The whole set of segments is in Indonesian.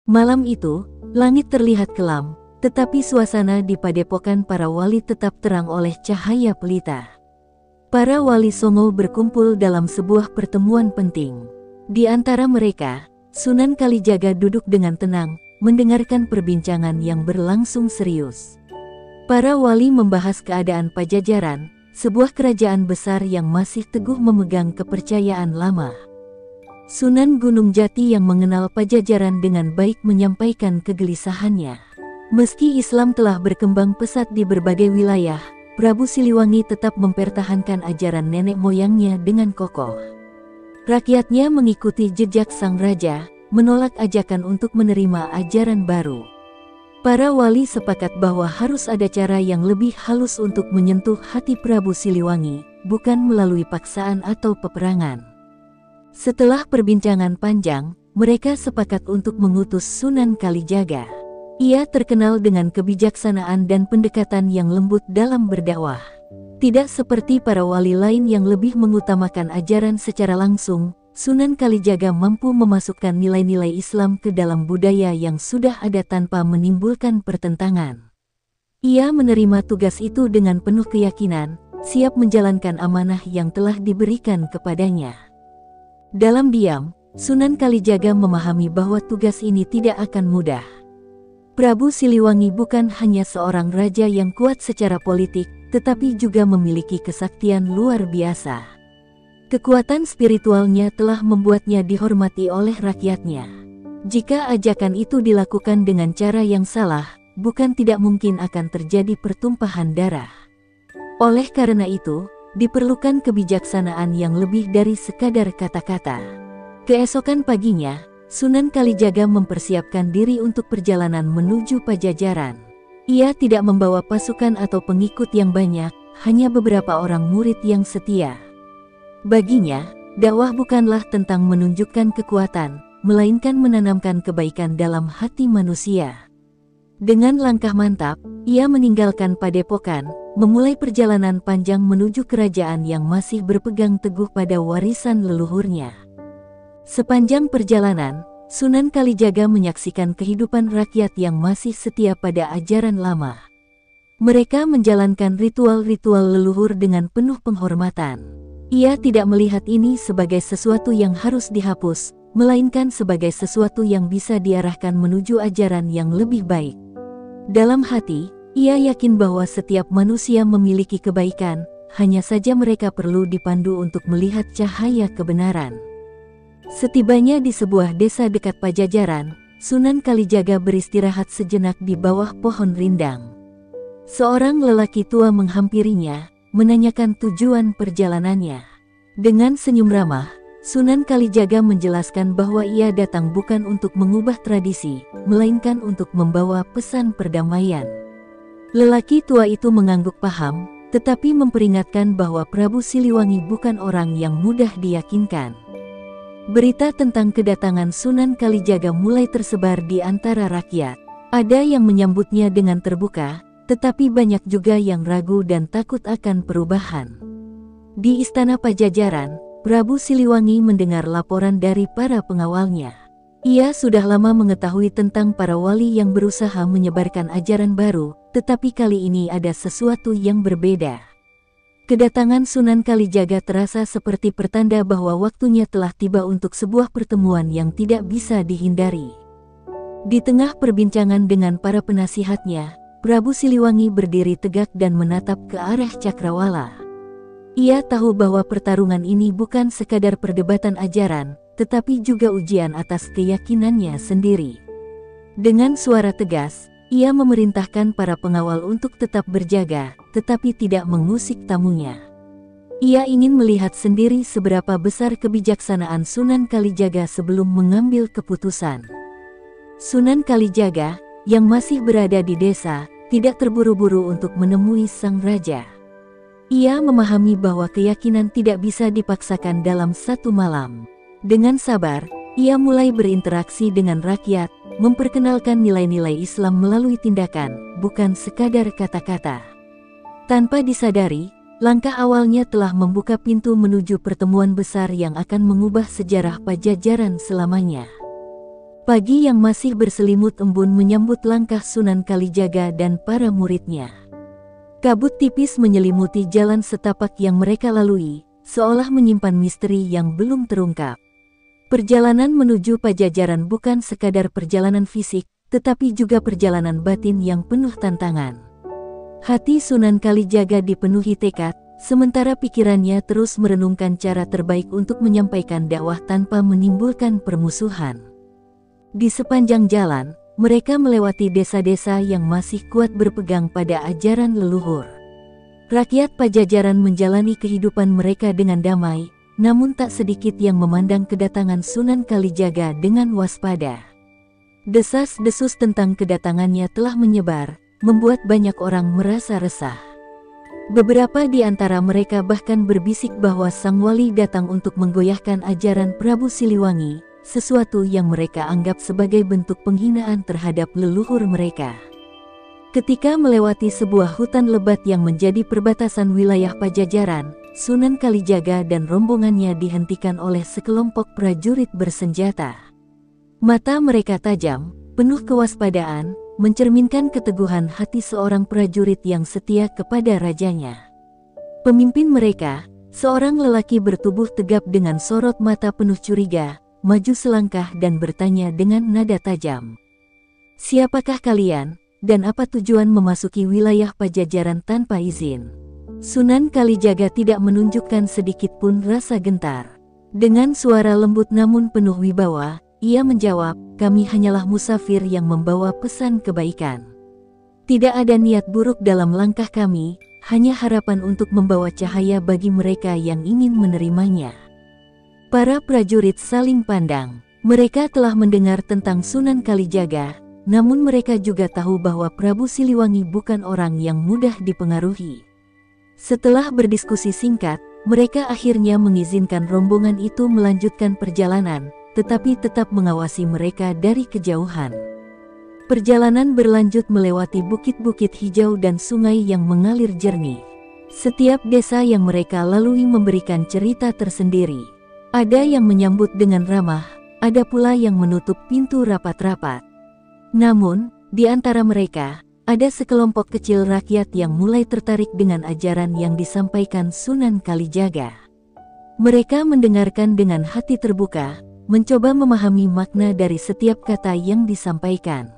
Malam itu, langit terlihat kelam, tetapi suasana di padepokan para wali tetap terang oleh cahaya pelita. Para wali Songo berkumpul dalam sebuah pertemuan penting. Di antara mereka, Sunan Kalijaga duduk dengan tenang, mendengarkan perbincangan yang berlangsung serius. Para wali membahas keadaan Pajajaran, sebuah kerajaan besar yang masih teguh memegang kepercayaan lama. Sunan Gunung Jati yang mengenal Pajajaran dengan baik menyampaikan kegelisahannya. Meski Islam telah berkembang pesat di berbagai wilayah, Prabu Siliwangi tetap mempertahankan ajaran nenek moyangnya dengan kokoh. Rakyatnya mengikuti jejak sang raja, menolak ajakan untuk menerima ajaran baru. Para wali sepakat bahwa harus ada cara yang lebih halus untuk menyentuh hati Prabu Siliwangi, bukan melalui paksaan atau peperangan. Setelah perbincangan panjang, mereka sepakat untuk mengutus Sunan Kalijaga. Ia terkenal dengan kebijaksanaan dan pendekatan yang lembut dalam berdakwah. Tidak seperti para wali lain yang lebih mengutamakan ajaran secara langsung, Sunan Kalijaga mampu memasukkan nilai-nilai Islam ke dalam budaya yang sudah ada tanpa menimbulkan pertentangan. Ia menerima tugas itu dengan penuh keyakinan, siap menjalankan amanah yang telah diberikan kepadanya. Dalam diam, Sunan Kalijaga memahami bahwa tugas ini tidak akan mudah. Prabu Siliwangi bukan hanya seorang raja yang kuat secara politik, tetapi juga memiliki kesaktian luar biasa. Kekuatan spiritualnya telah membuatnya dihormati oleh rakyatnya. Jika ajakan itu dilakukan dengan cara yang salah, bukan tidak mungkin akan terjadi pertumpahan darah. Oleh karena itu, diperlukan kebijaksanaan yang lebih dari sekadar kata-kata. Keesokan paginya, Sunan Kalijaga mempersiapkan diri untuk perjalanan menuju Pajajaran. Ia tidak membawa pasukan atau pengikut yang banyak, hanya beberapa orang murid yang setia. Baginya, dakwah bukanlah tentang menunjukkan kekuatan, melainkan menanamkan kebaikan dalam hati manusia. Dengan langkah mantap, ia meninggalkan padepokan, memulai perjalanan panjang menuju kerajaan yang masih berpegang teguh pada warisan leluhurnya. Sepanjang perjalanan, Sunan Kalijaga menyaksikan kehidupan rakyat yang masih setia pada ajaran lama. Mereka menjalankan ritual-ritual leluhur dengan penuh penghormatan. Ia tidak melihat ini sebagai sesuatu yang harus dihapus, melainkan sebagai sesuatu yang bisa diarahkan menuju ajaran yang lebih baik. Dalam hati, ia yakin bahwa setiap manusia memiliki kebaikan, hanya saja mereka perlu dipandu untuk melihat cahaya kebenaran. Setibanya di sebuah desa dekat Pajajaran, Sunan Kalijaga beristirahat sejenak di bawah pohon rindang. Seorang lelaki tua menghampirinya, menanyakan tujuan perjalanannya. Dengan senyum ramah, Sunan Kalijaga menjelaskan bahwa ia datang bukan untuk mengubah tradisi, melainkan untuk membawa pesan perdamaian. Lelaki tua itu mengangguk paham, tetapi memperingatkan bahwa Prabu Siliwangi bukan orang yang mudah diyakinkan. Berita tentang kedatangan Sunan Kalijaga mulai tersebar di antara rakyat. Ada yang menyambutnya dengan terbuka, tetapi banyak juga yang ragu dan takut akan perubahan. Di istana Pajajaran, Prabu Siliwangi mendengar laporan dari para pengawalnya. Ia sudah lama mengetahui tentang para wali yang berusaha menyebarkan ajaran baru, tetapi kali ini ada sesuatu yang berbeda. Kedatangan Sunan Kalijaga terasa seperti pertanda bahwa waktunya telah tiba untuk sebuah pertemuan yang tidak bisa dihindari. Di tengah perbincangan dengan para penasihatnya, Prabu Siliwangi berdiri tegak dan menatap ke arah Cakrawala. Ia tahu bahwa pertarungan ini bukan sekadar perdebatan ajaran, tetapi juga ujian atas keyakinannya sendiri. Dengan suara tegas, ia memerintahkan para pengawal untuk tetap berjaga, tetapi tidak mengusik tamunya. Ia ingin melihat sendiri seberapa besar kebijaksanaan Sunan Kalijaga sebelum mengambil keputusan. Sunan Kalijaga, yang masih berada di desa, tidak terburu-buru untuk menemui sang raja. Ia memahami bahwa keyakinan tidak bisa dipaksakan dalam satu malam. Dengan sabar, ia mulai berinteraksi dengan rakyat, memperkenalkan nilai-nilai Islam melalui tindakan, bukan sekadar kata-kata. Tanpa disadari, langkah awalnya telah membuka pintu menuju pertemuan besar yang akan mengubah sejarah Pajajaran selamanya. Pagi yang masih berselimut embun menyambut langkah Sunan Kalijaga dan para muridnya. Kabut tipis menyelimuti jalan setapak yang mereka lalui, seolah menyimpan misteri yang belum terungkap. Perjalanan menuju Pajajaran bukan sekadar perjalanan fisik, tetapi juga perjalanan batin yang penuh tantangan. Hati Sunan Kalijaga dipenuhi tekad, sementara pikirannya terus merenungkan cara terbaik untuk menyampaikan dakwah tanpa menimbulkan permusuhan. Di sepanjang jalan, mereka melewati desa-desa yang masih kuat berpegang pada ajaran leluhur. Rakyat Pajajaran menjalani kehidupan mereka dengan damai, namun tak sedikit yang memandang kedatangan Sunan Kalijaga dengan waspada. Desas-desus tentang kedatangannya telah menyebar, membuat banyak orang merasa resah. Beberapa di antara mereka bahkan berbisik bahwa sang wali datang untuk menggoyahkan ajaran Prabu Siliwangi, sesuatu yang mereka anggap sebagai bentuk penghinaan terhadap leluhur mereka. Ketika melewati sebuah hutan lebat yang menjadi perbatasan wilayah Pajajaran, Sunan Kalijaga dan rombongannya dihentikan oleh sekelompok prajurit bersenjata. Mata mereka tajam, penuh kewaspadaan, mencerminkan keteguhan hati seorang prajurit yang setia kepada rajanya. Pemimpin mereka, seorang lelaki bertubuh tegap dengan sorot mata penuh curiga, maju selangkah dan bertanya dengan nada tajam. "Siapakah kalian, dan apa tujuan memasuki wilayah Pajajaran tanpa izin?" Sunan Kalijaga tidak menunjukkan sedikit pun rasa gentar. Dengan suara lembut namun penuh wibawa, ia menjawab, "Kami hanyalah musafir yang membawa pesan kebaikan. Tidak ada niat buruk dalam langkah kami, hanya harapan untuk membawa cahaya bagi mereka yang ingin menerimanya." Para prajurit saling pandang. Mereka telah mendengar tentang Sunan Kalijaga, namun mereka juga tahu bahwa Prabu Siliwangi bukan orang yang mudah dipengaruhi. Setelah berdiskusi singkat, mereka akhirnya mengizinkan rombongan itu melanjutkan perjalanan, tetapi tetap mengawasi mereka dari kejauhan. Perjalanan berlanjut melewati bukit-bukit hijau dan sungai yang mengalir jernih. Setiap desa yang mereka lalui memberikan cerita tersendiri. Ada yang menyambut dengan ramah, ada pula yang menutup pintu rapat-rapat. Namun, di antara mereka, ada sekelompok kecil rakyat yang mulai tertarik dengan ajaran yang disampaikan Sunan Kalijaga. Mereka mendengarkan dengan hati terbuka, mencoba memahami makna dari setiap kata yang disampaikan.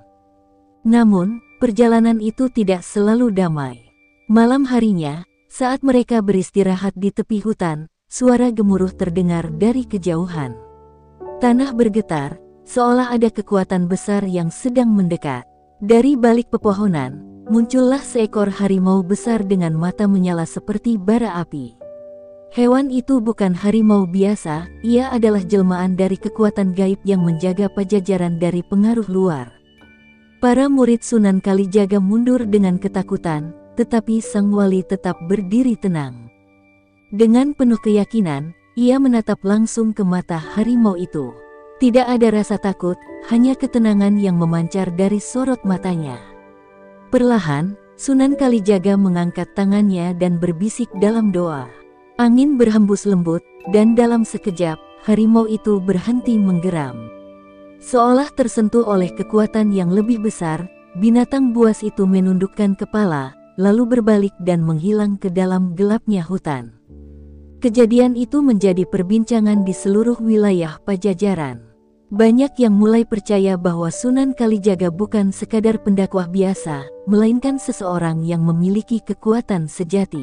Namun, perjalanan itu tidak selalu damai. Malam harinya, saat mereka beristirahat di tepi hutan, suara gemuruh terdengar dari kejauhan. Tanah bergetar, seolah ada kekuatan besar yang sedang mendekat. Dari balik pepohonan, muncullah seekor harimau besar dengan mata menyala seperti bara api. Hewan itu bukan harimau biasa, ia adalah jelmaan dari kekuatan gaib yang menjaga Pajajaran dari pengaruh luar. Para murid Sunan Kalijaga mundur dengan ketakutan, tetapi sang wali tetap berdiri tenang. Dengan penuh keyakinan, ia menatap langsung ke mata harimau itu. Tidak ada rasa takut, hanya ketenangan yang memancar dari sorot matanya. Perlahan, Sunan Kalijaga mengangkat tangannya dan berbisik dalam doa. Angin berhembus lembut, dan dalam sekejap, harimau itu berhenti menggeram. Seolah tersentuh oleh kekuatan yang lebih besar, binatang buas itu menundukkan kepala, lalu berbalik dan menghilang ke dalam gelapnya hutan. Kejadian itu menjadi perbincangan di seluruh wilayah Pajajaran. Banyak yang mulai percaya bahwa Sunan Kalijaga bukan sekadar pendakwah biasa, melainkan seseorang yang memiliki kekuatan sejati.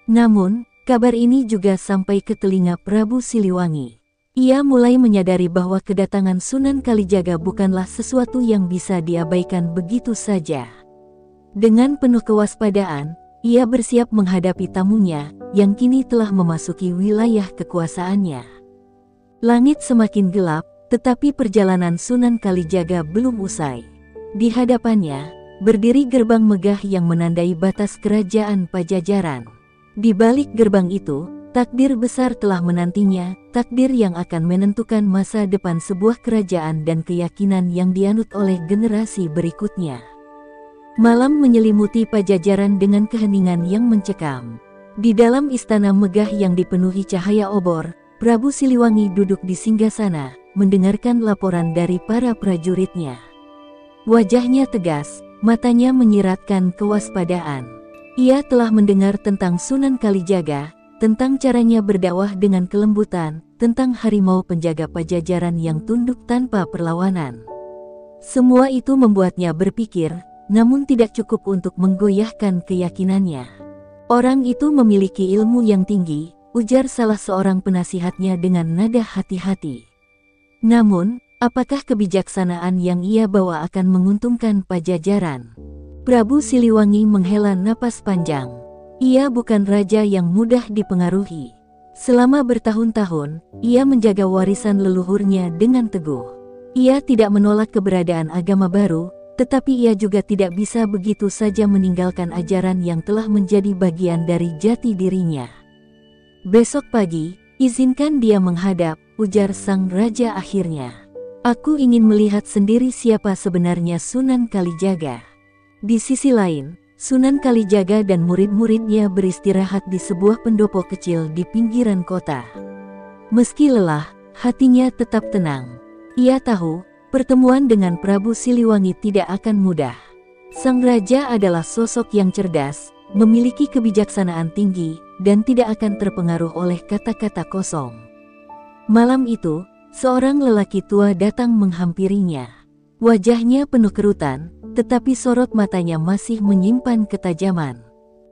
Namun, kabar ini juga sampai ke telinga Prabu Siliwangi. Ia mulai menyadari bahwa kedatangan Sunan Kalijaga bukanlah sesuatu yang bisa diabaikan begitu saja. Dengan penuh kewaspadaan, ia bersiap menghadapi tamunya, yang kini telah memasuki wilayah kekuasaannya. Langit semakin gelap, tetapi perjalanan Sunan Kalijaga belum usai. Di hadapannya, berdiri gerbang megah yang menandai batas kerajaan Pajajaran. Di balik gerbang itu, takdir besar telah menantinya, takdir yang akan menentukan masa depan sebuah kerajaan dan keyakinan yang dianut oleh generasi berikutnya. Malam menyelimuti Pajajaran dengan keheningan yang mencekam. Di dalam istana megah yang dipenuhi cahaya obor, Prabu Siliwangi duduk di singgasana, mendengarkan laporan dari para prajuritnya. Wajahnya tegas, matanya menyiratkan kewaspadaan. Ia telah mendengar tentang Sunan Kalijaga, tentang caranya berdakwah dengan kelembutan, tentang harimau penjaga Pajajaran yang tunduk tanpa perlawanan. Semua itu membuatnya berpikir, namun tidak cukup untuk menggoyahkan keyakinannya. Orang itu memiliki ilmu yang tinggi, ujar salah seorang penasihatnya dengan nada hati-hati. Namun, apakah kebijaksanaan yang ia bawa akan menguntungkan Pajajaran? Prabu Siliwangi menghela napas panjang. Ia bukan raja yang mudah dipengaruhi. Selama bertahun-tahun, ia menjaga warisan leluhurnya dengan teguh. Ia tidak menolak keberadaan agama baru, tetapi ia juga tidak bisa begitu saja meninggalkan ajaran yang telah menjadi bagian dari jati dirinya. Besok pagi, izinkan dia menghadap, ujar sang raja akhirnya. Aku ingin melihat sendiri siapa sebenarnya Sunan Kalijaga. Di sisi lain, Sunan Kalijaga dan murid-muridnya beristirahat di sebuah pendopo kecil di pinggiran kota. Meski lelah, hatinya tetap tenang. Ia tahu, pertemuan dengan Prabu Siliwangi tidak akan mudah. Sang raja adalah sosok yang cerdas, memiliki kebijaksanaan tinggi, dan tidak akan terpengaruh oleh kata-kata kosong. Malam itu, seorang lelaki tua datang menghampirinya. Wajahnya penuh kerutan, tetapi sorot matanya masih menyimpan ketajaman.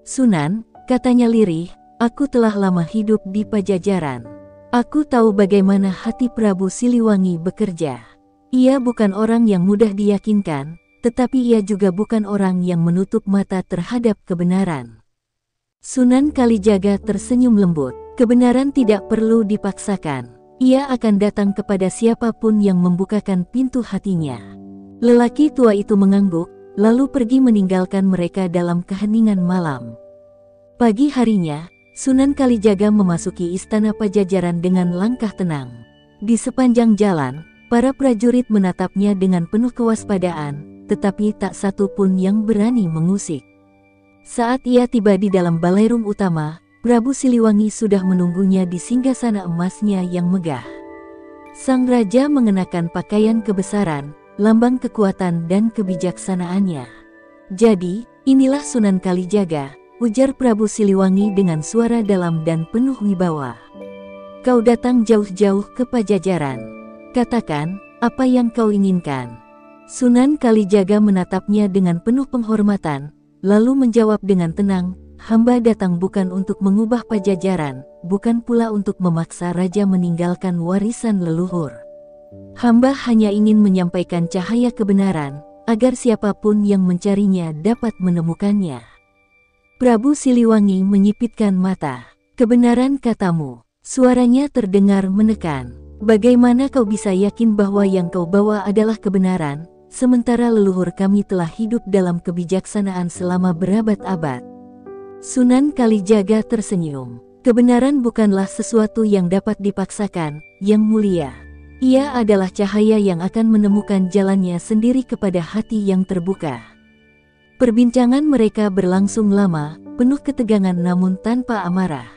Sunan, katanya lirih, aku telah lama hidup di Pajajaran. Aku tahu bagaimana hati Prabu Siliwangi bekerja. Ia bukan orang yang mudah diyakinkan, tetapi ia juga bukan orang yang menutup mata terhadap kebenaran. Sunan Kalijaga tersenyum lembut. Kebenaran tidak perlu dipaksakan. Ia akan datang kepada siapapun yang membukakan pintu hatinya. Lelaki tua itu mengangguk, lalu pergi meninggalkan mereka dalam keheningan malam. Pagi harinya, Sunan Kalijaga memasuki istana Pajajaran dengan langkah tenang. Di sepanjang jalan, para prajurit menatapnya dengan penuh kewaspadaan, tetapi tak satu pun yang berani mengusik. Saat ia tiba di dalam balairung utama, Prabu Siliwangi sudah menunggunya di singgasana emasnya yang megah. Sang raja mengenakan pakaian kebesaran, lambang kekuatan dan kebijaksanaannya. Jadi, inilah Sunan Kalijaga, ujar Prabu Siliwangi dengan suara dalam dan penuh wibawa. Kau datang jauh-jauh ke Pajajaran. Katakan, apa yang kau inginkan? Sunan Kalijaga menatapnya dengan penuh penghormatan, lalu menjawab dengan tenang, hamba datang bukan untuk mengubah Pajajaran, bukan pula untuk memaksa raja meninggalkan warisan leluhur. Hamba hanya ingin menyampaikan cahaya kebenaran, agar siapapun yang mencarinya dapat menemukannya. Prabu Siliwangi menyipitkan mata. Kebenaran katamu, suaranya terdengar menekan. Bagaimana kau bisa yakin bahwa yang kau bawa adalah kebenaran, sementara leluhur kami telah hidup dalam kebijaksanaan selama berabad-abad? Sunan Kalijaga tersenyum. Kebenaran bukanlah sesuatu yang dapat dipaksakan, yang mulia. Ia adalah cahaya yang akan menemukan jalannya sendiri kepada hati yang terbuka. Perbincangan mereka berlangsung lama, penuh ketegangan namun tanpa amarah.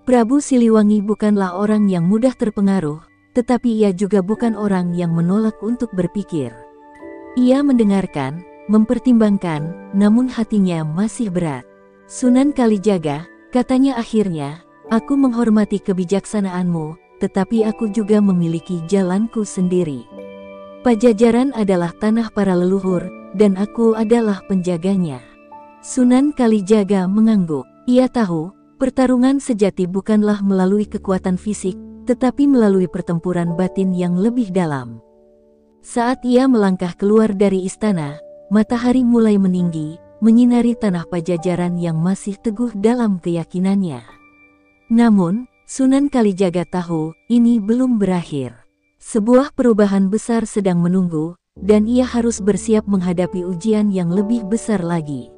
Prabu Siliwangi bukanlah orang yang mudah terpengaruh, tetapi ia juga bukan orang yang menolak untuk berpikir. Ia mendengarkan, mempertimbangkan, namun hatinya masih berat. Sunan Kalijaga, katanya akhirnya, aku menghormati kebijaksanaanmu, tetapi aku juga memiliki jalanku sendiri. Pajajaran adalah tanah para leluhur, dan aku adalah penjaganya. Sunan Kalijaga mengangguk. Ia tahu, pertarungan sejati bukanlah melalui kekuatan fisik, tetapi melalui pertempuran batin yang lebih dalam. Saat ia melangkah keluar dari istana, matahari mulai meninggi, menyinari tanah Pajajaran yang masih teguh dalam keyakinannya. Namun, Sunan Kalijaga tahu, ini belum berakhir. Sebuah perubahan besar sedang menunggu, dan ia harus bersiap menghadapi ujian yang lebih besar lagi.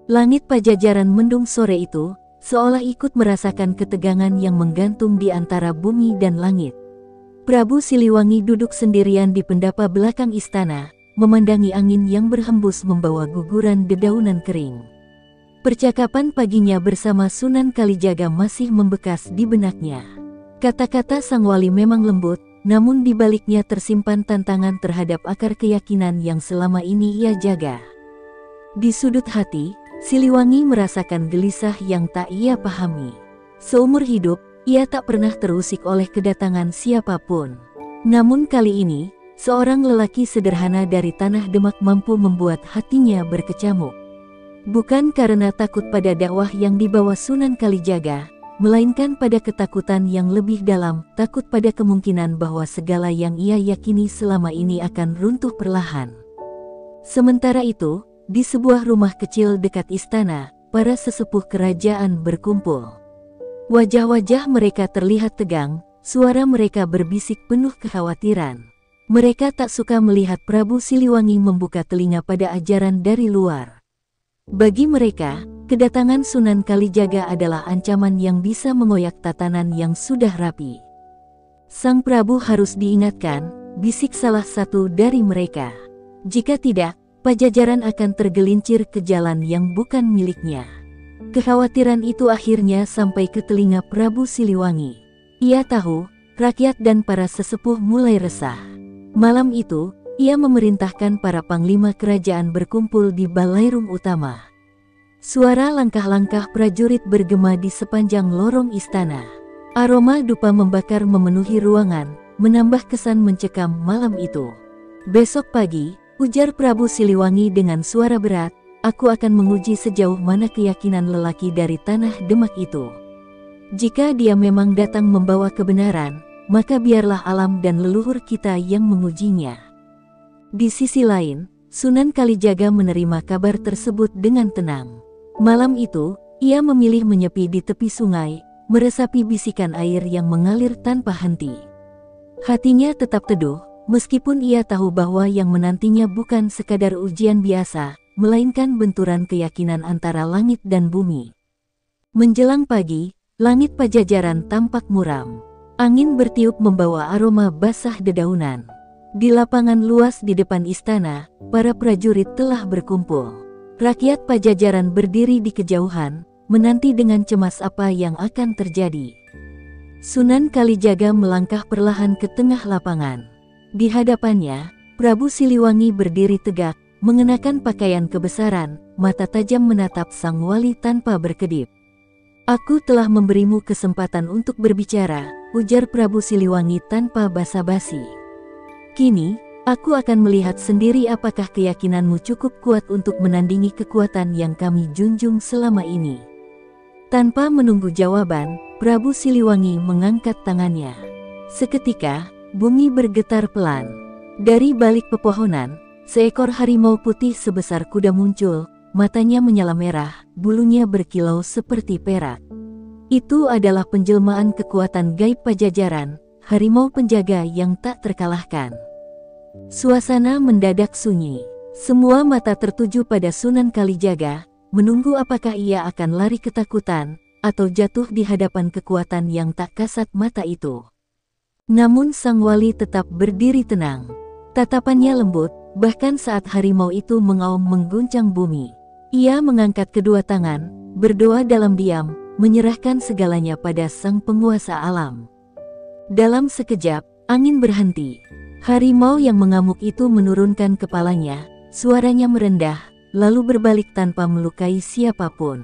Langit Pajajaran mendung sore itu, seolah ikut merasakan ketegangan yang menggantung di antara bumi dan langit. Prabu Siliwangi duduk sendirian di pendapa belakang istana, memandangi angin yang berhembus membawa guguran dedaunan kering. Percakapan paginya bersama Sunan Kalijaga masih membekas di benaknya. Kata-kata sang wali memang lembut, namun di baliknya tersimpan tantangan terhadap akar keyakinan yang selama ini ia jaga. Di sudut hati, Siliwangi merasakan gelisah yang tak ia pahami. Seumur hidup, ia tak pernah terusik oleh kedatangan siapapun. Namun kali ini, seorang lelaki sederhana dari Tanah Demak mampu membuat hatinya berkecamuk. Bukan karena takut pada dakwah yang dibawa Sunan Kalijaga, melainkan pada ketakutan yang lebih dalam, takut pada kemungkinan bahwa segala yang ia yakini selama ini akan runtuh perlahan. Sementara itu, di sebuah rumah kecil dekat istana, para sesepuh kerajaan berkumpul. Wajah-wajah mereka terlihat tegang, suara mereka berbisik penuh kekhawatiran. Mereka tak suka melihat Prabu Siliwangi membuka telinga pada ajaran dari luar. Bagi mereka, kedatangan Sunan Kalijaga adalah ancaman yang bisa mengoyak tatanan yang sudah rapi. Sang Prabu harus diingatkan, bisik salah satu dari mereka. Jika tidak, Pajajaran akan tergelincir ke jalan yang bukan miliknya. Kekhawatiran itu akhirnya sampai ke telinga Prabu Siliwangi. Ia tahu, rakyat dan para sesepuh mulai resah. Malam itu, ia memerintahkan para panglima kerajaan berkumpul di balairung utama. Suara langkah-langkah prajurit bergema di sepanjang lorong istana. Aroma dupa membakar memenuhi ruangan, menambah kesan mencekam malam itu. Besok pagi, ujar Prabu Siliwangi dengan suara berat, aku akan menguji sejauh mana keyakinan lelaki dari Tanah Demak itu. Jika dia memang datang membawa kebenaran, maka biarlah alam dan leluhur kita yang mengujinya. Di sisi lain, Sunan Kalijaga menerima kabar tersebut dengan tenang. Malam itu, ia memilih menyepi di tepi sungai, meresapi bisikan air yang mengalir tanpa henti. Hatinya tetap teduh, meskipun ia tahu bahwa yang menantinya bukan sekadar ujian biasa, melainkan benturan keyakinan antara langit dan bumi. Menjelang pagi, langit Pajajaran tampak muram. Angin bertiup membawa aroma basah dedaunan. Di lapangan luas di depan istana, para prajurit telah berkumpul. Rakyat Pajajaran berdiri di kejauhan, menanti dengan cemas apa yang akan terjadi. Sunan Kalijaga melangkah perlahan ke tengah lapangan. Di hadapannya, Prabu Siliwangi berdiri tegak, mengenakan pakaian kebesaran, mata tajam menatap sang wali tanpa berkedip. Aku telah memberimu kesempatan untuk berbicara, ujar Prabu Siliwangi tanpa basa-basi. Kini, aku akan melihat sendiri apakah keyakinanmu cukup kuat untuk menandingi kekuatan yang kami junjung selama ini. Tanpa menunggu jawaban, Prabu Siliwangi mengangkat tangannya. Seketika, bumi bergetar pelan. Dari balik pepohonan, seekor harimau putih sebesar kuda muncul, matanya menyala merah, bulunya berkilau seperti perak. Itu adalah penjelmaan kekuatan gaib Pajajaran, harimau penjaga yang tak terkalahkan. Suasana mendadak sunyi. Semua mata tertuju pada Sunan Kalijaga, menunggu apakah ia akan lari ketakutan, atau jatuh di hadapan kekuatan yang tak kasat mata itu. Namun sang wali tetap berdiri tenang. Tatapannya lembut, bahkan saat harimau itu mengaum mengguncang bumi. Ia mengangkat kedua tangan, berdoa dalam diam, menyerahkan segalanya pada sang penguasa alam. Dalam sekejap, angin berhenti. Harimau yang mengamuk itu menurunkan kepalanya, suaranya merendah, lalu berbalik tanpa melukai siapapun.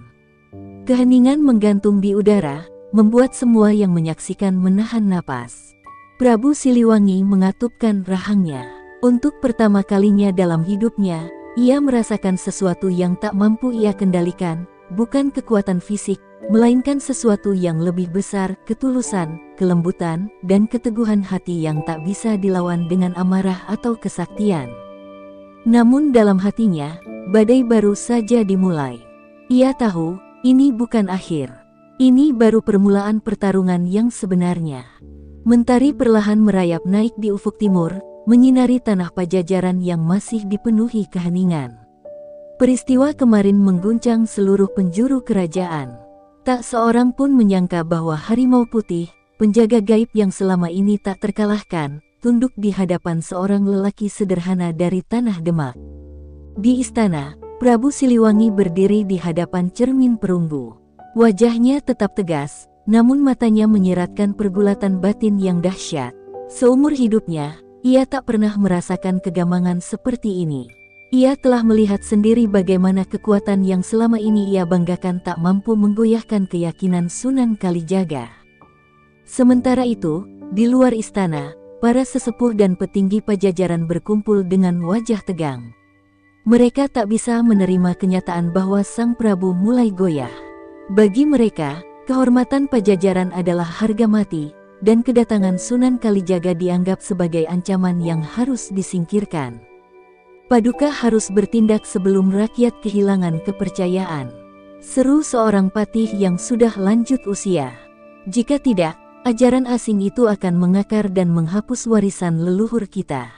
Keheningan menggantung di udara, membuat semua yang menyaksikan menahan napas. Prabu Siliwangi mengatupkan rahangnya. Untuk pertama kalinya dalam hidupnya, ia merasakan sesuatu yang tak mampu ia kendalikan, bukan kekuatan fisik, melainkan sesuatu yang lebih besar, ketulusan, kelembutan, dan keteguhan hati yang tak bisa dilawan dengan amarah atau kesaktian. Namun dalam hatinya, badai baru saja dimulai. Ia tahu, ini bukan akhir. Ini baru permulaan pertarungan yang sebenarnya. Mentari perlahan merayap naik di ufuk timur, menyinari tanah Pajajaran yang masih dipenuhi keheningan. Peristiwa kemarin mengguncang seluruh penjuru kerajaan. Tak seorang pun menyangka bahwa harimau putih, penjaga gaib yang selama ini tak terkalahkan, tunduk di hadapan seorang lelaki sederhana dari Tanah Demak. Di istana, Prabu Siliwangi berdiri di hadapan cermin perunggu. Wajahnya tetap tegas, namun matanya menyiratkan pergulatan batin yang dahsyat. Seumur hidupnya, ia tak pernah merasakan kegamangan seperti ini. Ia telah melihat sendiri bagaimana kekuatan yang selama ini ia banggakan tak mampu menggoyahkan keyakinan Sunan Kalijaga. Sementara itu, di luar istana, para sesepuh dan petinggi Pajajaran berkumpul dengan wajah tegang. Mereka tak bisa menerima kenyataan bahwa Sang Prabu mulai goyah. Bagi mereka, kehormatan Pajajaran adalah harga mati, dan kedatangan Sunan Kalijaga dianggap sebagai ancaman yang harus disingkirkan. Paduka harus bertindak sebelum rakyat kehilangan kepercayaan, seru seorang patih yang sudah lanjut usia. Jika tidak, ajaran asing itu akan mengakar dan menghapus warisan leluhur kita.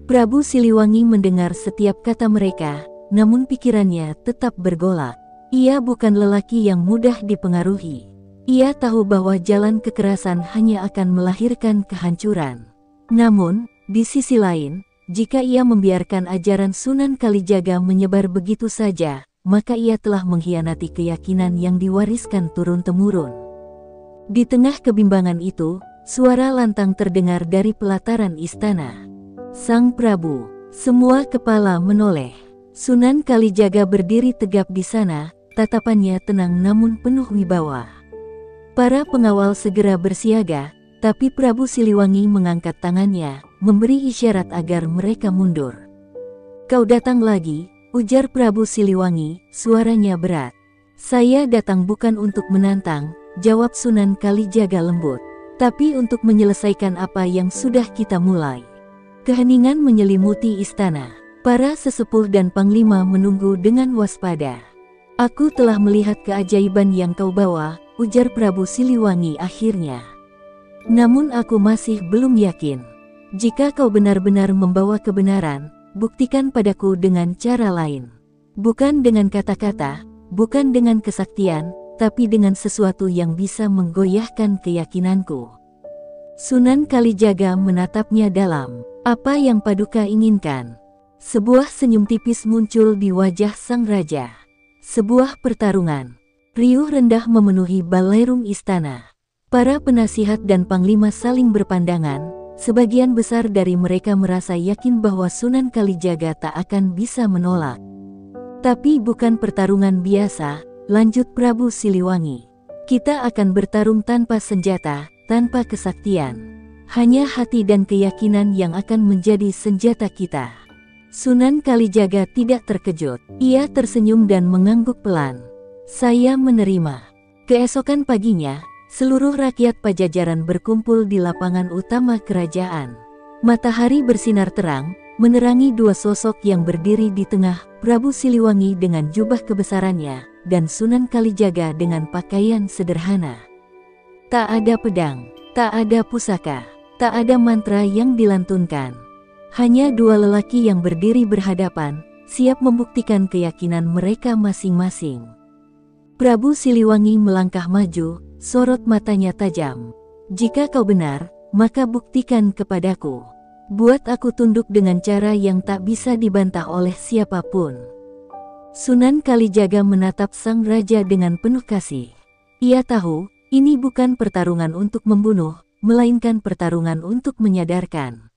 Prabu Siliwangi mendengar setiap kata mereka, namun pikirannya tetap bergolak. Ia bukan lelaki yang mudah dipengaruhi. Ia tahu bahwa jalan kekerasan hanya akan melahirkan kehancuran. Namun, di sisi lain, jika ia membiarkan ajaran Sunan Kalijaga menyebar begitu saja, maka ia telah mengkhianati keyakinan yang diwariskan turun-temurun. Di tengah kebimbangan itu, suara lantang terdengar dari pelataran istana. Sang Prabu, semua kepala menoleh. Sunan Kalijaga berdiri tegap di sana, tatapannya tenang namun penuh wibawa. Para pengawal segera bersiaga, tapi Prabu Siliwangi mengangkat tangannya, memberi isyarat agar mereka mundur. "Kau datang lagi," ujar Prabu Siliwangi, suaranya berat. "Saya datang bukan untuk menantang," jawab Sunan Kalijaga lembut, "tapi untuk menyelesaikan apa yang sudah kita mulai." Keheningan menyelimuti istana. Para sesepuh dan panglima menunggu dengan waspada. "Aku telah melihat keajaiban yang kau bawa," ujar Prabu Siliwangi akhirnya. "Namun aku masih belum yakin. Jika kau benar-benar membawa kebenaran, buktikan padaku dengan cara lain. Bukan dengan kata-kata, bukan dengan kesaktian, tapi dengan sesuatu yang bisa menggoyahkan keyakinanku." Sunan Kalijaga menatapnya dalam. "Apa yang Paduka inginkan?" Sebuah senyum tipis muncul di wajah sang raja. Sebuah pertarungan. Riuh rendah memenuhi balairung istana. Para penasihat dan panglima saling berpandangan. Sebagian besar dari mereka merasa yakin bahwa Sunan Kalijaga tak akan bisa menolak. "Tapi bukan pertarungan biasa," lanjut Prabu Siliwangi. "Kita akan bertarung tanpa senjata, tanpa kesaktian. Hanya hati dan keyakinan yang akan menjadi senjata kita." Sunan Kalijaga tidak terkejut. Ia tersenyum dan mengangguk pelan. "Saya menerima." Keesokan paginya, seluruh rakyat Pajajaran berkumpul di lapangan utama kerajaan. Matahari bersinar terang, menerangi dua sosok yang berdiri di tengah, Prabu Siliwangi dengan jubah kebesarannya, dan Sunan Kalijaga dengan pakaian sederhana. Tak ada pedang, tak ada pusaka, tak ada mantra yang dilantunkan. Hanya dua lelaki yang berdiri berhadapan, siap membuktikan keyakinan mereka masing-masing. Prabu Siliwangi melangkah maju, sorot matanya tajam. "Jika kau benar, maka buktikan kepadaku. Buat aku tunduk dengan cara yang tak bisa dibantah oleh siapapun." Sunan Kalijaga menatap sang raja dengan penuh kasih. Ia tahu, ini bukan pertarungan untuk membunuh, melainkan pertarungan untuk menyadarkan.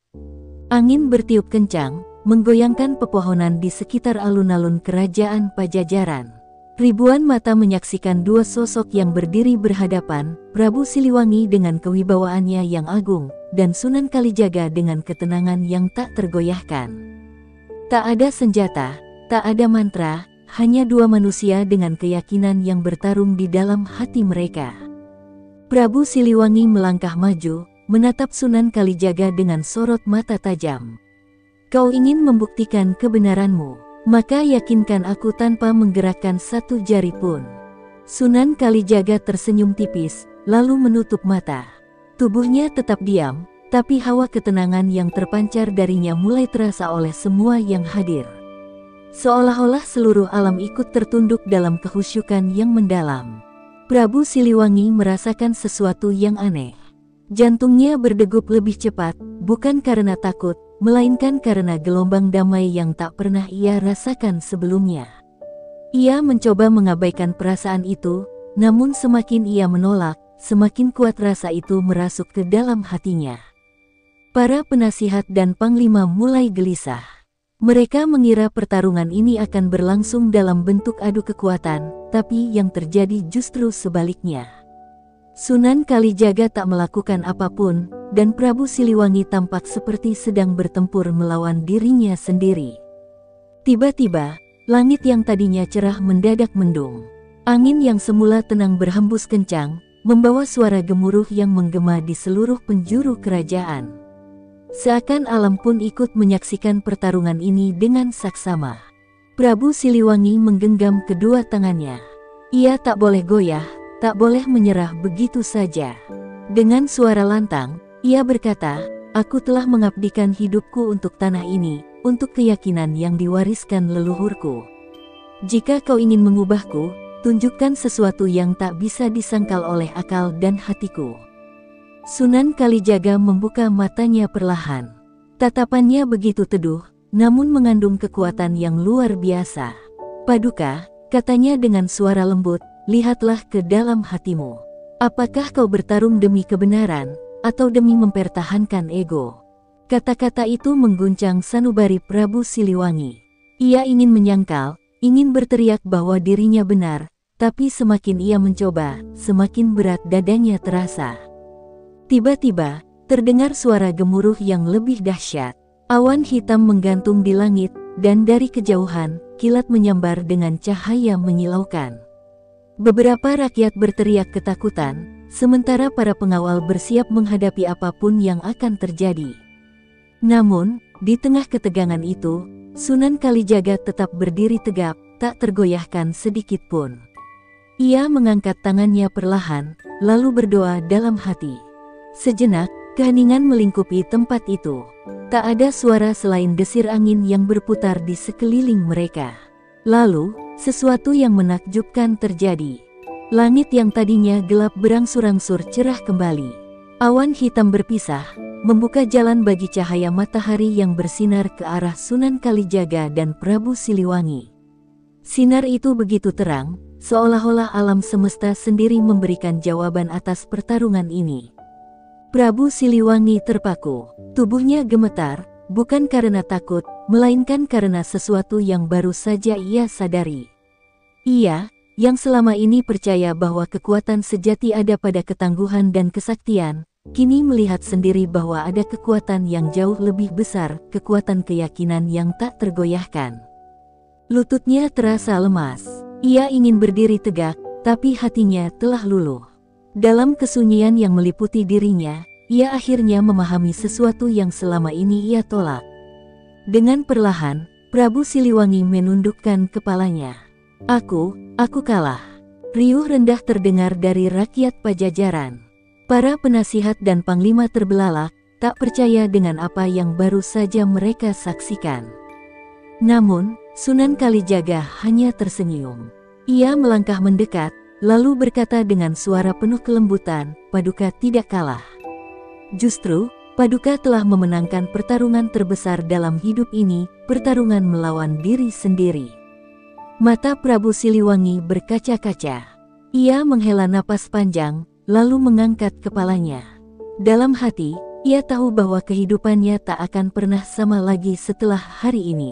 Angin bertiup kencang, menggoyangkan pepohonan di sekitar alun-alun kerajaan Pajajaran. Ribuan mata menyaksikan dua sosok yang berdiri berhadapan, Prabu Siliwangi dengan kewibawaannya yang agung, dan Sunan Kalijaga dengan ketenangan yang tak tergoyahkan. Tak ada senjata, tak ada mantra, hanya dua manusia dengan keyakinan yang bertarung di dalam hati mereka. Prabu Siliwangi melangkah maju, menatap Sunan Kalijaga dengan sorot mata tajam. "Kau ingin membuktikan kebenaranmu? Maka yakinkan aku tanpa menggerakkan satu jari pun." Sunan Kalijaga tersenyum tipis, lalu menutup mata. Tubuhnya tetap diam, tapi hawa ketenangan yang terpancar darinya mulai terasa oleh semua yang hadir. Seolah-olah seluruh alam ikut tertunduk dalam kehusyukan yang mendalam. Prabu Siliwangi merasakan sesuatu yang aneh. Jantungnya berdegup lebih cepat, bukan karena takut, melainkan karena gelombang damai yang tak pernah ia rasakan sebelumnya. Ia mencoba mengabaikan perasaan itu, namun semakin ia menolak, semakin kuat rasa itu merasuk ke dalam hatinya. Para penasihat dan panglima mulai gelisah. Mereka mengira pertarungan ini akan berlangsung dalam bentuk adu kekuatan, tapi yang terjadi justru sebaliknya. Sunan Kalijaga tak melakukan apapun, dan Prabu Siliwangi tampak seperti sedang bertempur melawan dirinya sendiri. Tiba-tiba, langit yang tadinya cerah mendadak mendung. Angin yang semula tenang berhembus kencang, membawa suara gemuruh yang menggema di seluruh penjuru kerajaan. Seakan alam pun ikut menyaksikan pertarungan ini dengan saksama. Prabu Siliwangi menggenggam kedua tangannya. Ia tak boleh goyah, tak boleh menyerah begitu saja. Dengan suara lantang, ia berkata, "Aku telah mengabdikan hidupku untuk tanah ini, untuk keyakinan yang diwariskan leluhurku. Jika kau ingin mengubahku, tunjukkan sesuatu yang tak bisa disangkal oleh akal dan hatiku." Sunan Kalijaga membuka matanya perlahan. Tatapannya begitu teduh, namun mengandung kekuatan yang luar biasa. "Paduka," katanya dengan suara lembut, "lihatlah ke dalam hatimu. Apakah kau bertarung demi kebenaran, atau demi mempertahankan ego?" Kata-kata itu mengguncang sanubari Prabu Siliwangi. Ia ingin menyangkal, ingin berteriak bahwa dirinya benar, tapi semakin ia mencoba, semakin berat dadanya terasa. Tiba-tiba, terdengar suara gemuruh yang lebih dahsyat. Awan hitam menggantung di langit, dan dari kejauhan, kilat menyambar dengan cahaya menyilaukan. Beberapa rakyat berteriak ketakutan, sementara para pengawal bersiap menghadapi apapun yang akan terjadi. Namun, di tengah ketegangan itu, Sunan Kalijaga tetap berdiri tegap, tak tergoyahkan sedikit pun. Ia mengangkat tangannya perlahan, lalu berdoa dalam hati. Sejenak, keheningan melingkupi tempat itu. Tak ada suara selain desir angin yang berputar di sekeliling mereka. Lalu, sesuatu yang menakjubkan terjadi. Langit yang tadinya gelap berangsur-angsur cerah kembali. Awan hitam berpisah, membuka jalan bagi cahaya matahari yang bersinar ke arah Sunan Kalijaga dan Prabu Siliwangi. Sinar itu begitu terang, seolah-olah alam semesta sendiri memberikan jawaban atas pertarungan ini. Prabu Siliwangi terpaku, tubuhnya gemetar, bukan karena takut, melainkan karena sesuatu yang baru saja ia sadari. Ia, yang selama ini percaya bahwa kekuatan sejati ada pada ketangguhan dan kesaktian, kini melihat sendiri bahwa ada kekuatan yang jauh lebih besar, kekuatan keyakinan yang tak tergoyahkan. Lututnya terasa lemas. Ia ingin berdiri tegak, tapi hatinya telah luluh. Dalam kesunyian yang meliputi dirinya, ia akhirnya memahami sesuatu yang selama ini ia tolak. Dengan perlahan, Prabu Siliwangi menundukkan kepalanya. Aku kalah." Riuh rendah terdengar dari rakyat Pajajaran. Para penasihat dan panglima terbelalak, tak percaya dengan apa yang baru saja mereka saksikan. Namun, Sunan Kalijaga hanya tersenyum. Ia melangkah mendekat, lalu berkata dengan suara penuh kelembutan, "Paduka tidak kalah. Justru, Paduka telah memenangkan pertarungan terbesar dalam hidup ini, pertarungan melawan diri sendiri." Mata Prabu Siliwangi berkaca-kaca. Ia menghela napas panjang, lalu mengangkat kepalanya. Dalam hati, ia tahu bahwa kehidupannya tak akan pernah sama lagi setelah hari ini.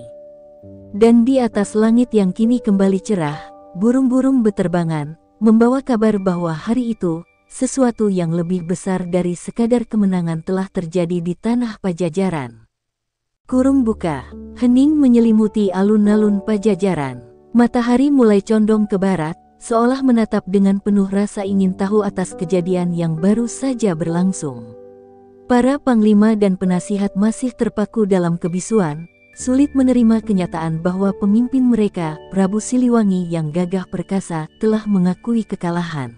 Dan di atas langit yang kini kembali cerah, burung-burung beterbangan, membawa kabar bahwa hari itu, sesuatu yang lebih besar dari sekadar kemenangan telah terjadi di tanah Pajajaran. Kurung buka, hening menyelimuti alun-alun Pajajaran. Matahari mulai condong ke barat, seolah menatap dengan penuh rasa ingin tahu atas kejadian yang baru saja berlangsung. Para panglima dan penasihat masih terpaku dalam kebisuan, sulit menerima kenyataan bahwa pemimpin mereka, Prabu Siliwangi yang gagah perkasa, telah mengakui kekalahan.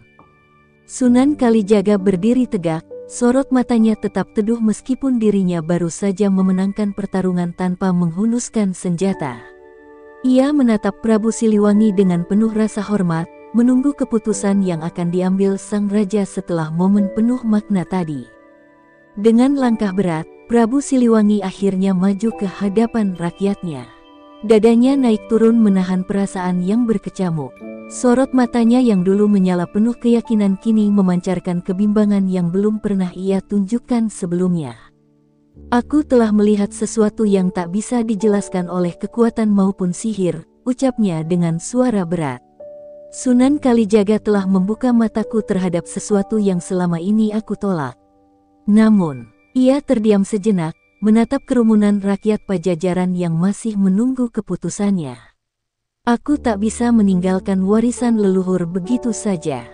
Sunan Kalijaga berdiri tegak, sorot matanya tetap teduh meskipun dirinya baru saja memenangkan pertarungan tanpa menghunuskan senjata. Ia menatap Prabu Siliwangi dengan penuh rasa hormat, menunggu keputusan yang akan diambil sang raja setelah momen penuh makna tadi. Dengan langkah berat, Prabu Siliwangi akhirnya maju ke hadapan rakyatnya. Dadanya naik turun menahan perasaan yang berkecamuk. Sorot matanya yang dulu menyala penuh keyakinan kini memancarkan kebimbangan yang belum pernah ia tunjukkan sebelumnya. Aku telah melihat sesuatu yang tak bisa dijelaskan oleh kekuatan maupun sihir, ucapnya dengan suara berat. Sunan Kalijaga telah membuka mataku terhadap sesuatu yang selama ini aku tolak. Namun, ia terdiam sejenak, menatap kerumunan rakyat Pajajaran yang masih menunggu keputusannya. Aku tak bisa meninggalkan warisan leluhur begitu saja.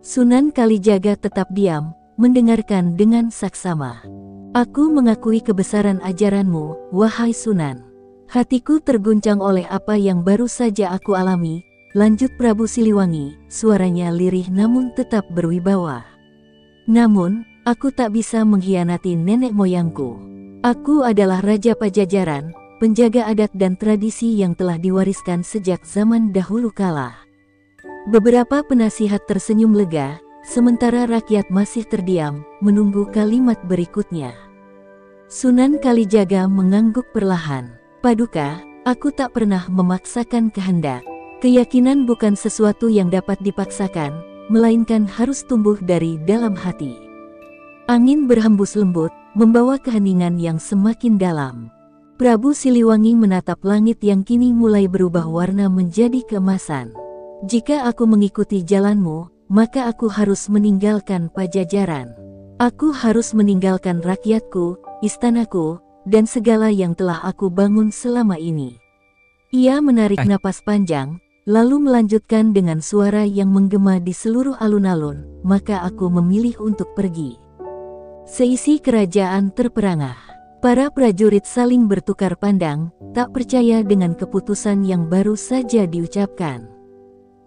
Sunan Kalijaga tetap diam, mendengarkan dengan saksama. Aku mengakui kebesaran ajaranmu, wahai Sunan. Hatiku terguncang oleh apa yang baru saja aku alami, lanjut Prabu Siliwangi, suaranya lirih namun tetap berwibawa. Namun, aku tak bisa mengkhianati nenek moyangku. Aku adalah Raja Pajajaran, penjaga adat dan tradisi yang telah diwariskan sejak zaman dahulu kala. Beberapa penasihat tersenyum lega, sementara rakyat masih terdiam, menunggu kalimat berikutnya. Sunan Kalijaga mengangguk perlahan. Paduka, aku tak pernah memaksakan kehendak. Keyakinan bukan sesuatu yang dapat dipaksakan, melainkan harus tumbuh dari dalam hati. Angin berhembus lembut, membawa keheningan yang semakin dalam. Prabu Siliwangi menatap langit yang kini mulai berubah warna menjadi keemasan. Jika aku mengikuti jalanmu, maka aku harus meninggalkan Pajajaran. Aku harus meninggalkan rakyatku, istanaku, dan segala yang telah aku bangun selama ini. Ia menarik napas panjang, lalu melanjutkan dengan suara yang menggema di seluruh alun-alun, maka aku memilih untuk pergi. Seisi kerajaan terperangah. Para prajurit saling bertukar pandang, tak percaya dengan keputusan yang baru saja diucapkan.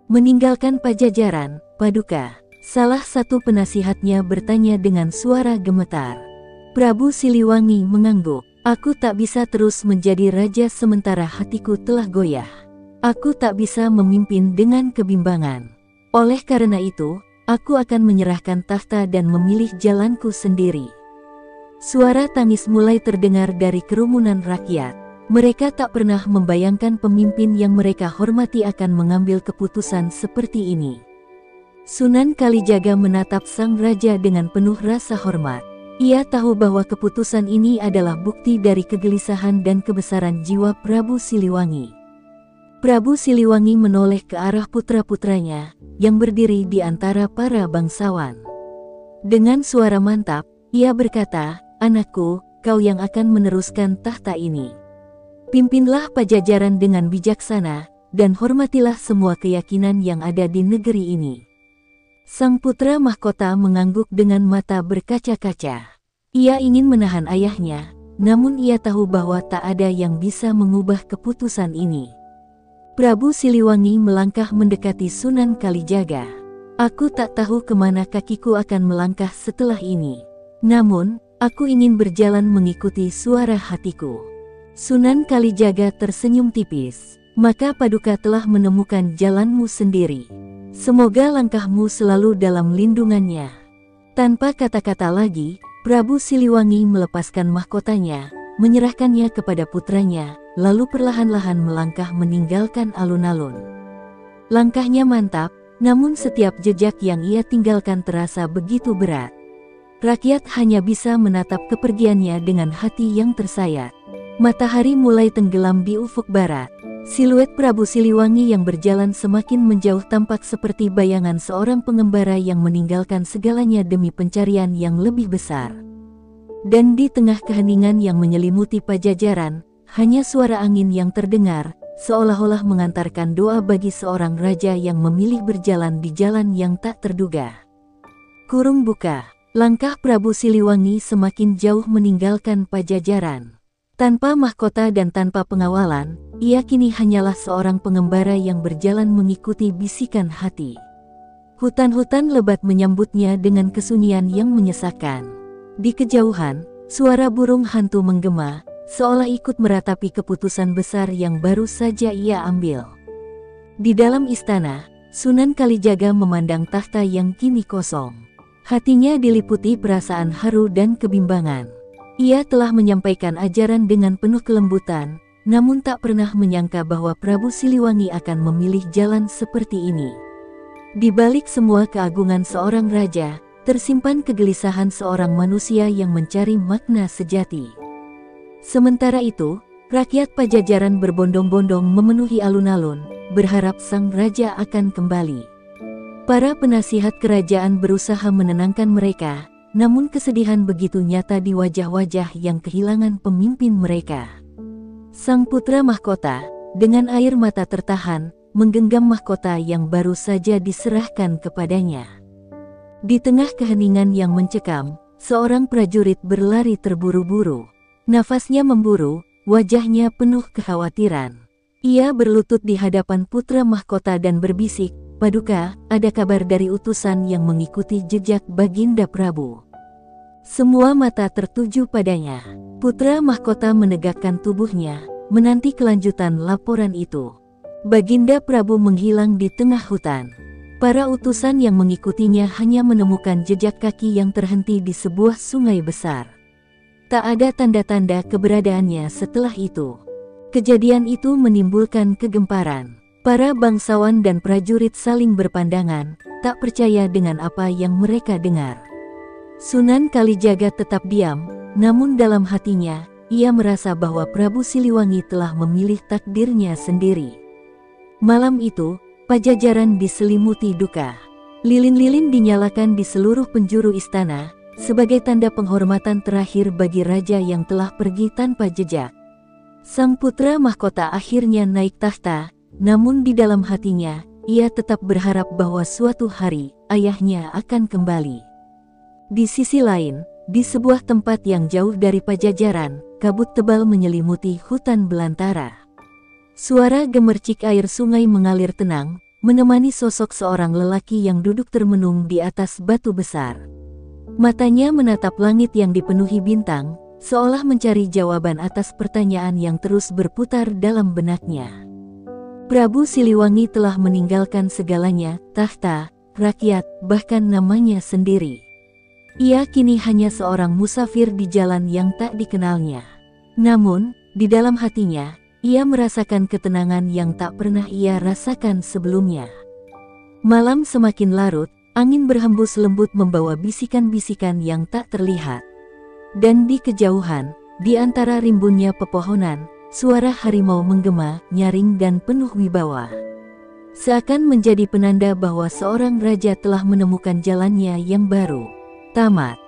Meninggalkan Pajajaran, Paduka, salah satu penasihatnya bertanya dengan suara gemetar. Prabu Siliwangi mengangguk. Aku tak bisa terus menjadi raja sementara hatiku telah goyah. Aku tak bisa memimpin dengan kebimbangan. Oleh karena itu, aku akan menyerahkan tahta dan memilih jalanku sendiri. Suara tangis mulai terdengar dari kerumunan rakyat. Mereka tak pernah membayangkan pemimpin yang mereka hormati akan mengambil keputusan seperti ini. Sunan Kalijaga menatap sang raja dengan penuh rasa hormat. Ia tahu bahwa keputusan ini adalah bukti dari kegelisahan dan kebesaran jiwa Prabu Siliwangi. Prabu Siliwangi menoleh ke arah putra-putranya, yang berdiri di antara para bangsawan. Dengan suara mantap, ia berkata, "Anakku, kau yang akan meneruskan tahta ini. Pimpinlah Pajajaran dengan bijaksana, dan hormatilah semua keyakinan yang ada di negeri ini." Sang putra mahkota mengangguk dengan mata berkaca-kaca. Ia ingin menahan ayahnya, namun ia tahu bahwa tak ada yang bisa mengubah keputusan ini. Prabu Siliwangi melangkah mendekati Sunan Kalijaga. Aku tak tahu kemana kakiku akan melangkah setelah ini. Namun, aku ingin berjalan mengikuti suara hatiku. Sunan Kalijaga tersenyum tipis. Maka Paduka telah menemukan jalanmu sendiri. Semoga langkahmu selalu dalam lindungannya. Tanpa kata-kata lagi, Prabu Siliwangi melepaskan mahkotanya, menyerahkannya kepada putranya, lalu perlahan-lahan melangkah meninggalkan alun-alun. Langkahnya mantap, namun setiap jejak yang ia tinggalkan terasa begitu berat. Rakyat hanya bisa menatap kepergiannya dengan hati yang tersayat. Matahari mulai tenggelam di ufuk barat. Siluet Prabu Siliwangi yang berjalan semakin menjauh tampak seperti bayangan seorang pengembara yang meninggalkan segalanya demi pencarian yang lebih besar. Dan di tengah keheningan yang menyelimuti Pajajaran, hanya suara angin yang terdengar, seolah-olah mengantarkan doa bagi seorang raja yang memilih berjalan di jalan yang tak terduga. Kurung buka, langkah Prabu Siliwangi semakin jauh meninggalkan Pajajaran. Tanpa mahkota dan tanpa pengawalan, ia kini hanyalah seorang pengembara yang berjalan mengikuti bisikan hati. Hutan-hutan lebat menyambutnya dengan kesunyian yang menyesakkan. Di kejauhan, suara burung hantu menggema, seolah ikut meratapi keputusan besar yang baru saja ia ambil. Di dalam istana, Sunan Kalijaga memandang tahta yang kini kosong. Hatinya diliputi perasaan haru dan kebimbangan. Ia telah menyampaikan ajaran dengan penuh kelembutan, namun tak pernah menyangka bahwa Prabu Siliwangi akan memilih jalan seperti ini. Di balik semua keagungan seorang raja, tersimpan kegelisahan seorang manusia yang mencari makna sejati. Sementara itu, rakyat Pajajaran berbondong-bondong memenuhi alun-alun, berharap sang raja akan kembali. Para penasihat kerajaan berusaha menenangkan mereka, namun kesedihan begitu nyata di wajah-wajah yang kehilangan pemimpin mereka. Sang putra mahkota, dengan air mata tertahan, menggenggam mahkota yang baru saja diserahkan kepadanya. Di tengah keheningan yang mencekam, seorang prajurit berlari terburu-buru. Nafasnya memburu, wajahnya penuh kekhawatiran. Ia berlutut di hadapan putra mahkota dan berbisik, "Paduka, ada kabar dari utusan yang mengikuti jejak Baginda Prabu." Semua mata tertuju padanya. Putra mahkota menegakkan tubuhnya, menanti kelanjutan laporan itu. Baginda Prabu menghilang di tengah hutan. Para utusan yang mengikutinya hanya menemukan jejak kaki yang terhenti di sebuah sungai besar. Tak ada tanda-tanda keberadaannya setelah itu. Kejadian itu menimbulkan kegemparan. Para bangsawan dan prajurit saling berpandangan, tak percaya dengan apa yang mereka dengar. Sunan Kalijaga tetap diam, namun dalam hatinya, ia merasa bahwa Prabu Siliwangi telah memilih takdirnya sendiri. Malam itu, Pajajaran diselimuti duka. Lilin-lilin dinyalakan di seluruh penjuru istana, sebagai tanda penghormatan terakhir bagi raja yang telah pergi tanpa jejak. Sang putra mahkota akhirnya naik tahta, namun di dalam hatinya, ia tetap berharap bahwa suatu hari, ayahnya akan kembali. Di sisi lain, di sebuah tempat yang jauh dari Pajajaran, kabut tebal menyelimuti hutan belantara. Suara gemercik air sungai mengalir tenang, menemani sosok seorang lelaki yang duduk termenung di atas batu besar. Matanya menatap langit yang dipenuhi bintang, seolah mencari jawaban atas pertanyaan yang terus berputar dalam benaknya. Prabu Siliwangi telah meninggalkan segalanya, tahta, rakyat, bahkan namanya sendiri. Ia kini hanya seorang musafir di jalan yang tak dikenalnya. Namun, di dalam hatinya, ia merasakan ketenangan yang tak pernah ia rasakan sebelumnya. Malam semakin larut, angin berhembus lembut membawa bisikan-bisikan yang tak terlihat. Dan di kejauhan, di antara rimbunnya pepohonan, suara harimau menggema, nyaring dan penuh wibawa. Seakan menjadi penanda bahwa seorang raja telah menemukan jalannya yang baru. Tamat.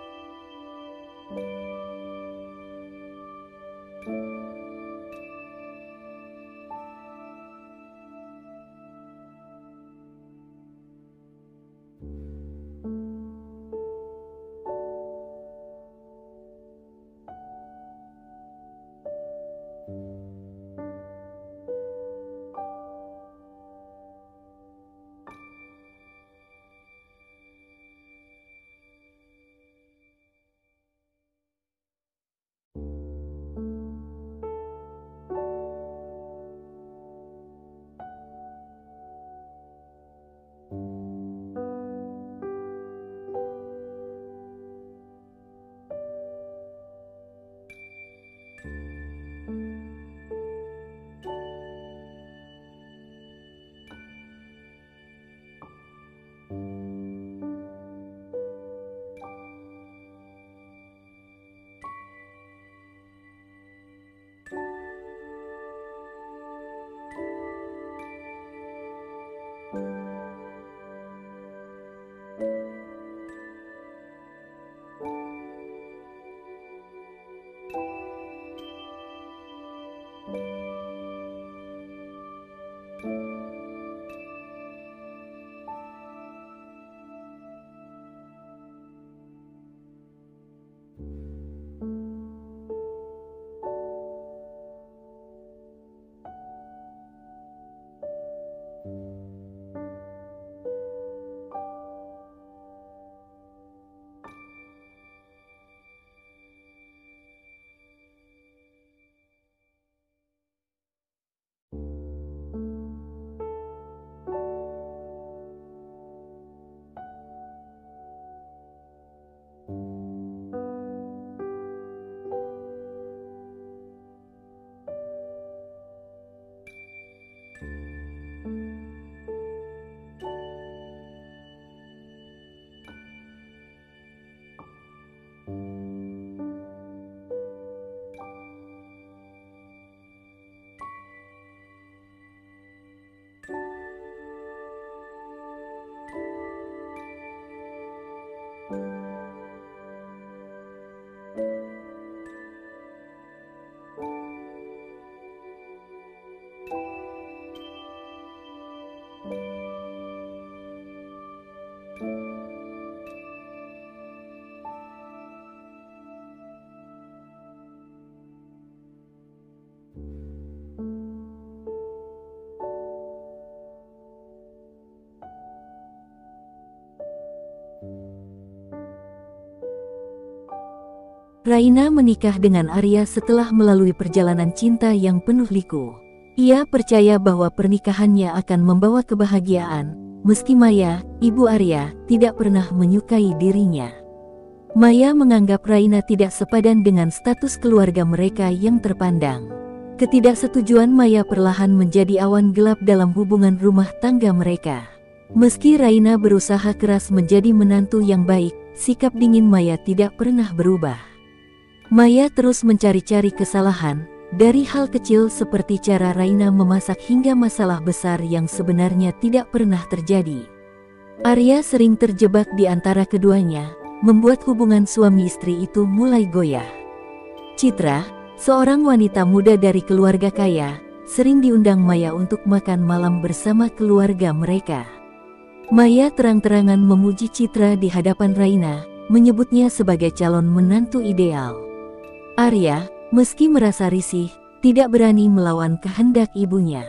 Raina menikah dengan Arya setelah melalui perjalanan cinta yang penuh liku. Ia percaya bahwa pernikahannya akan membawa kebahagiaan, meski Maya, ibu Arya, tidak pernah menyukai dirinya. Maya menganggap Raina tidak sepadan dengan status keluarga mereka yang terpandang. Ketidaksetujuan Maya perlahan menjadi awan gelap dalam hubungan rumah tangga mereka. Meski Raina berusaha keras menjadi menantu yang baik, sikap dingin Maya tidak pernah berubah. Maya terus mencari-cari kesalahan, dari hal kecil seperti cara Raina memasak hingga masalah besar yang sebenarnya tidak pernah terjadi. Arya sering terjebak di antara keduanya, membuat hubungan suami istri itu mulai goyah. Citra, seorang wanita muda dari keluarga kaya, sering diundang Maya untuk makan malam bersama keluarga mereka. Maya terang-terangan memuji Citra di hadapan Raina, menyebutnya sebagai calon menantu ideal. Arya, meski merasa risih, tidak berani melawan kehendak ibunya.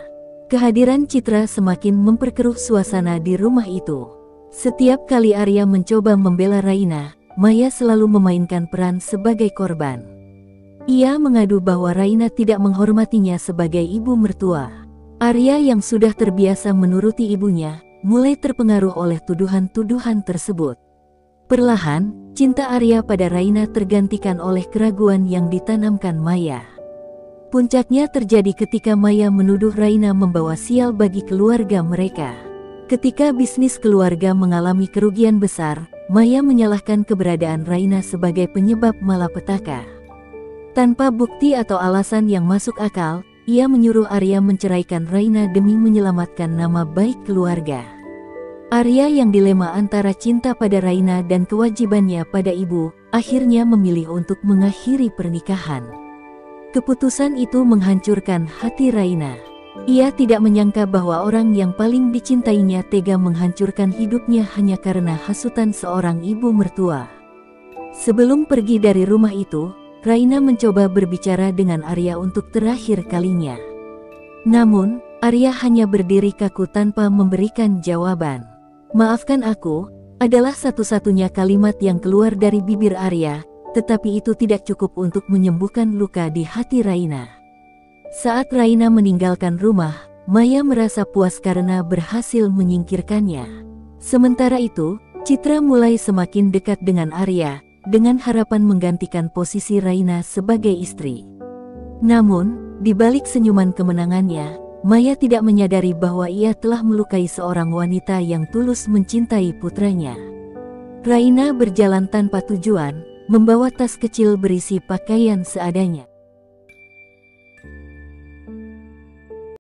Kehadiran Citra semakin memperkeruh suasana di rumah itu. Setiap kali Arya mencoba membela Raina, Maya selalu memainkan peran sebagai korban. Ia mengadu bahwa Raina tidak menghormatinya sebagai ibu mertua. Arya yang sudah terbiasa menuruti ibunya, mulai terpengaruh oleh tuduhan-tuduhan tersebut. Perlahan, cinta Arya pada Raina tergantikan oleh keraguan yang ditanamkan Maya. Puncaknya terjadi ketika Maya menuduh Raina membawa sial bagi keluarga mereka. Ketika bisnis keluarga mengalami kerugian besar, Maya menyalahkan keberadaan Raina sebagai penyebab malapetaka. Tanpa bukti atau alasan yang masuk akal, ia menyuruh Arya menceraikan Raina demi menyelamatkan nama baik keluarga. Arya yang dilema antara cinta pada Raina dan kewajibannya pada ibu, akhirnya memilih untuk mengakhiri pernikahan. Keputusan itu menghancurkan hati Raina. Ia tidak menyangka bahwa orang yang paling dicintainya tega menghancurkan hidupnya hanya karena hasutan seorang ibu mertua. Sebelum pergi dari rumah itu, Raina mencoba berbicara dengan Arya untuk terakhir kalinya. Namun, Arya hanya berdiri kaku tanpa memberikan jawaban. "Maafkan aku," adalah satu-satunya kalimat yang keluar dari bibir Arya, tetapi itu tidak cukup untuk menyembuhkan luka di hati Raina. Saat Raina meninggalkan rumah, Maya merasa puas karena berhasil menyingkirkannya. Sementara itu, Citra mulai semakin dekat dengan Arya, dengan harapan menggantikan posisi Raina sebagai istri. Namun, di balik senyuman kemenangannya, Maya tidak menyadari bahwa ia telah melukai seorang wanita yang tulus mencintai putranya. Raina berjalan tanpa tujuan, membawa tas kecil berisi pakaian seadanya.